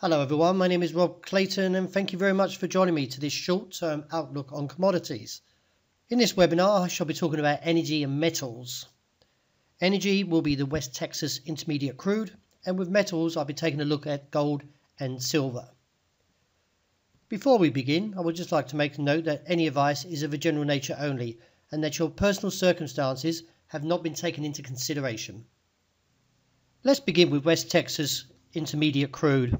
Hello everyone, my name is Rob Clayton and thank you very much for joining me to this short-term outlook on commodities. In this webinar I shall be talking about energy and metals. Energy will be the West Texas Intermediate Crude, and with metals I'll be taking a look at gold and silver. Before we begin, I would just like to make a note that any advice is of a general nature only and that your personal circumstances have not been taken into consideration. Let's begin with West Texas Intermediate Crude.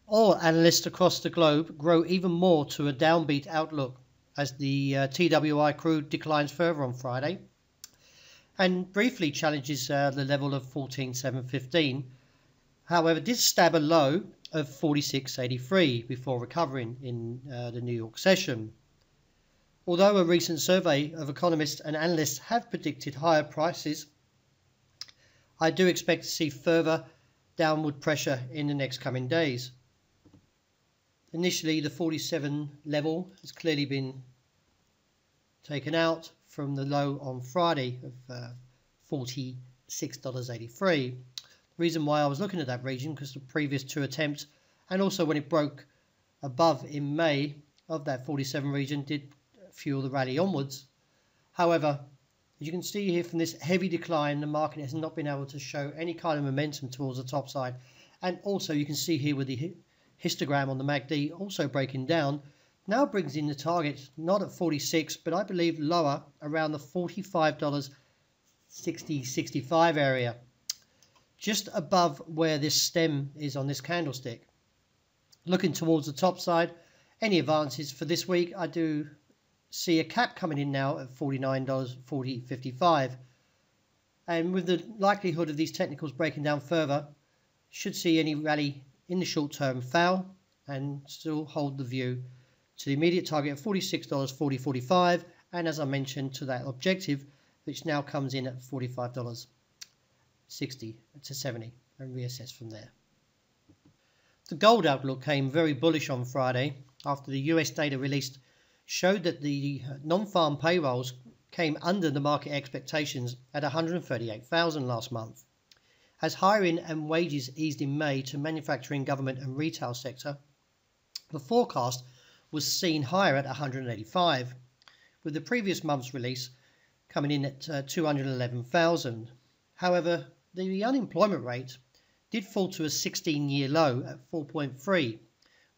All analysts across the globe grow even more to a downbeat outlook as the TWI crude declines further on Friday and briefly challenges the level of 14,715. However, did stab a low of 46.83 before recovering in the New York session. Although a recent survey of economists and analysts have predicted higher prices, I do expect to see further downward pressure in the next coming days. Initially, the 47 level has clearly been taken out from the low on Friday of $46.83. The reason why I was looking at that region because the previous two attempts and also when it broke above in May of that 47 region did fuel the rally onwards. However, as you can see here from this heavy decline, the market has not been able to show any kind of momentum towards the top side. And also you can see here with the histogram on the MACD also breaking down, now brings in the target not at 46 but I believe lower around the $45.60-65 area, just above where this stem is on this candlestick. Looking towards the top side, any advances for this week, I do see a cap coming in now at $49.40-55, and with the likelihood of these technicals breaking down further, should see any rally in the short term fail and still hold the view to the immediate target of $46.40-45, and as I mentioned to that objective which now comes in at $45.60-70 and reassess from there. The gold outlook came very bullish on Friday after the US data released showed that the non-farm payrolls came under the market expectations at 138,000 last month. As hiring and wages eased in May to manufacturing, government and retail sector, the forecast was seen higher at 185, with the previous month's release coming in at 211,000. However, the unemployment rate did fall to a 16-year low at 4.3,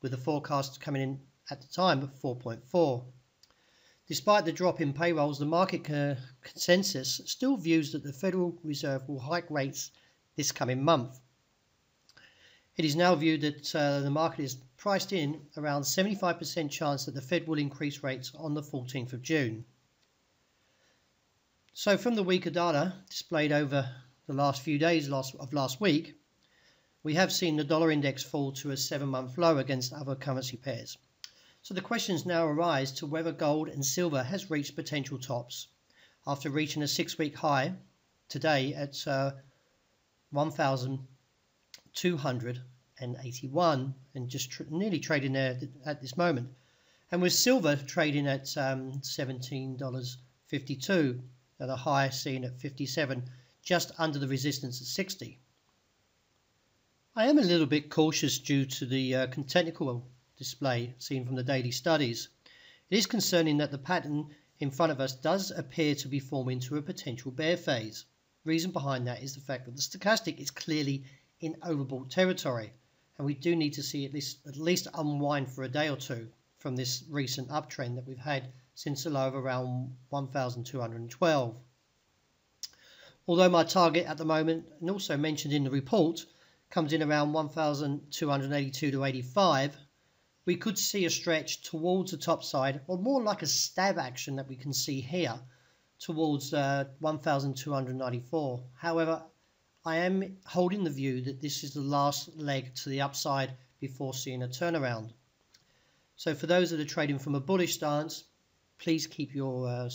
with the forecast coming in at the time at 4.4. Despite the drop in payrolls, the market consensus still views that the Federal Reserve will hike rates this coming month. It is now viewed that the market is priced in around 75% chance that the Fed will increase rates on the 14th of June. So from the weaker data displayed over the last few days of last week, we have seen the dollar index fall to a 7-month low against other currency pairs. So the questions now arise to whether gold and silver has reached potential tops after reaching a 6-week high today at 1,281 and just nearly trading there at this moment, and with silver trading at $17.52 at a high seen at 57, just under the resistance at 60. I am a little bit cautious due to the technical display seen from the daily studies. It is concerning that the pattern in front of us does appear to be forming to a potential bear phase. Reason behind that is the fact that the stochastic is clearly in overbought territory, and we do need to see at least unwind for a day or two from this recent uptrend that we've had since the low of around 1,212. Although my target at the moment, and also mentioned in the report, comes in around 1,282 to 85, we could see a stretch towards the top side, or more like a stab action that we can see here, towards 1,294. However, I am holding the view that this is the last leg to the upside before seeing a turnaround. So for those that are trading from a bullish stance, please keep your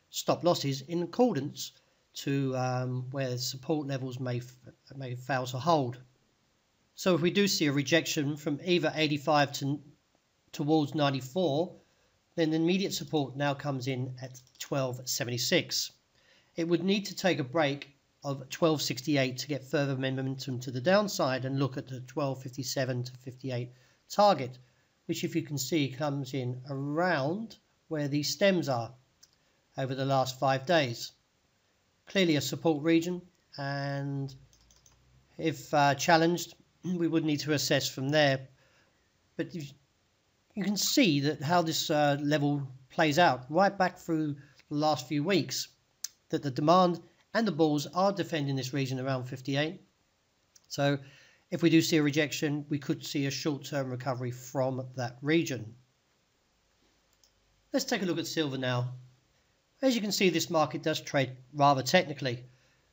stop losses in accordance to where support levels may fail to hold. So if we do see a rejection from either 85 towards 94, then the immediate support now comes in at 12.76. It would need to take a break of 1268 to get further momentum to the downside and look at the 1257 to 58 target, which, if you can see, comes in around where these stems are over the last 5 days. Clearly a support region, and if challenged, we would need to assess from there. But you can see that how this level plays out right back through the last few weeks, that the demand and the bulls are defending this region around 58. So if we do see a rejection, we could see a short-term recovery from that region. Let's take a look at silver now. As you can see, this market does trade rather technically.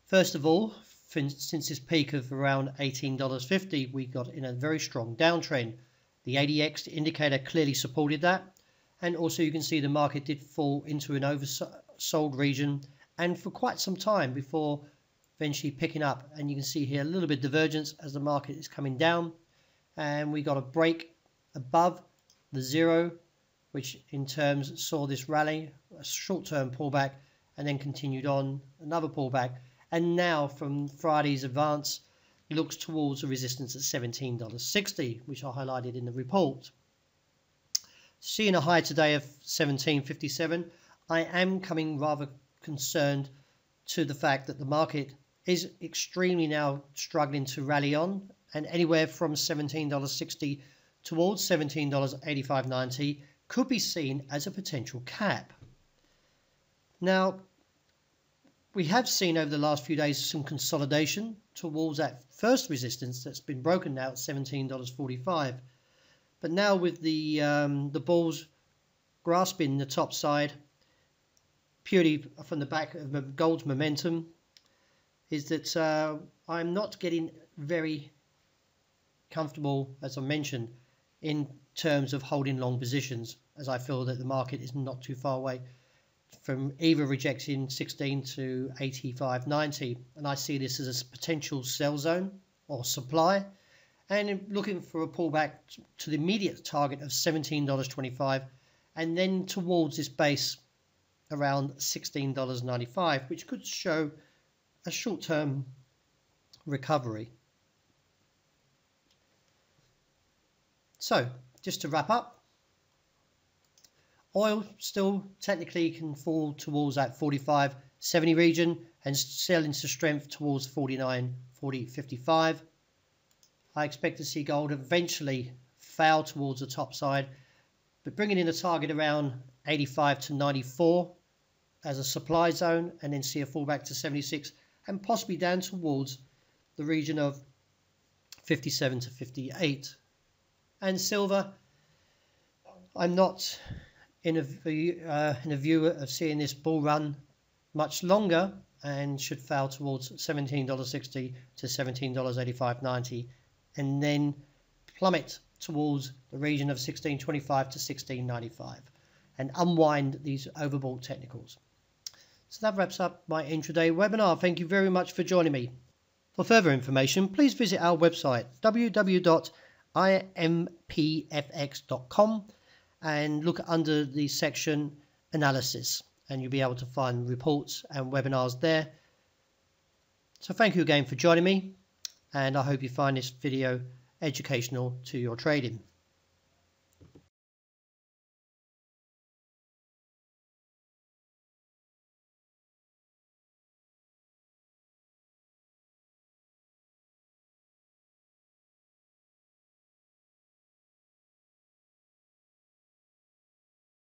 First of all, since this peak of around $18.50, we got in a very strong downtrend. The ADX indicator clearly supported that, and also you can see the market did fall into an oversold region and for quite some time before eventually picking up. And you can see here a little bit of divergence as the market is coming down, and we got a break above the zero, which in terms saw this rally, a short-term pullback, and then continued on, another pullback, and now from Friday's advance looks towards a resistance at $17.60, which I highlighted in the report. Seeing a high today of $17.57, I am coming rather concerned to the fact that the market is extremely now struggling to rally on, and anywhere from $17.60 towards $17.85.90 could be seen as a potential cap. Now, we have seen over the last few days some consolidation towards that first resistance that's been broken now at $17.45. But now with the bulls grasping the top side, purely from the back of gold's momentum, is that I'm not getting very comfortable, as I mentioned, in terms of holding long positions, as I feel that the market is not too far away from either rejecting 16 to 85.90, and I see this as a potential sell zone or supply, and looking for a pullback to the immediate target of $17.25, and then towards this base around $16.95, which could show a short-term recovery. So just to wrap up, oil still technically can fall towards that 45.70 region and sell into strength towards 49.40.55. I expect to see gold eventually fail towards the top side, but bringing in a target around 85 to 94 as a supply zone, and then see a fallback to 76 and possibly down towards the region of 57 to 58. And silver, I'm not in a view of seeing this bull run much longer, and should fail towards $17.60 to $17.85.90, and then plummet towards the region of $16.25 to $16.95 and unwind these overbought technicals. So that wraps up my intraday webinar. Thank you very much for joining me. For further information, please visit our website www.impfx.com and look under the section analysis, and you'll be able to find reports and webinars there. So thank you again for joining me, and I hope you find this video educational to your trading.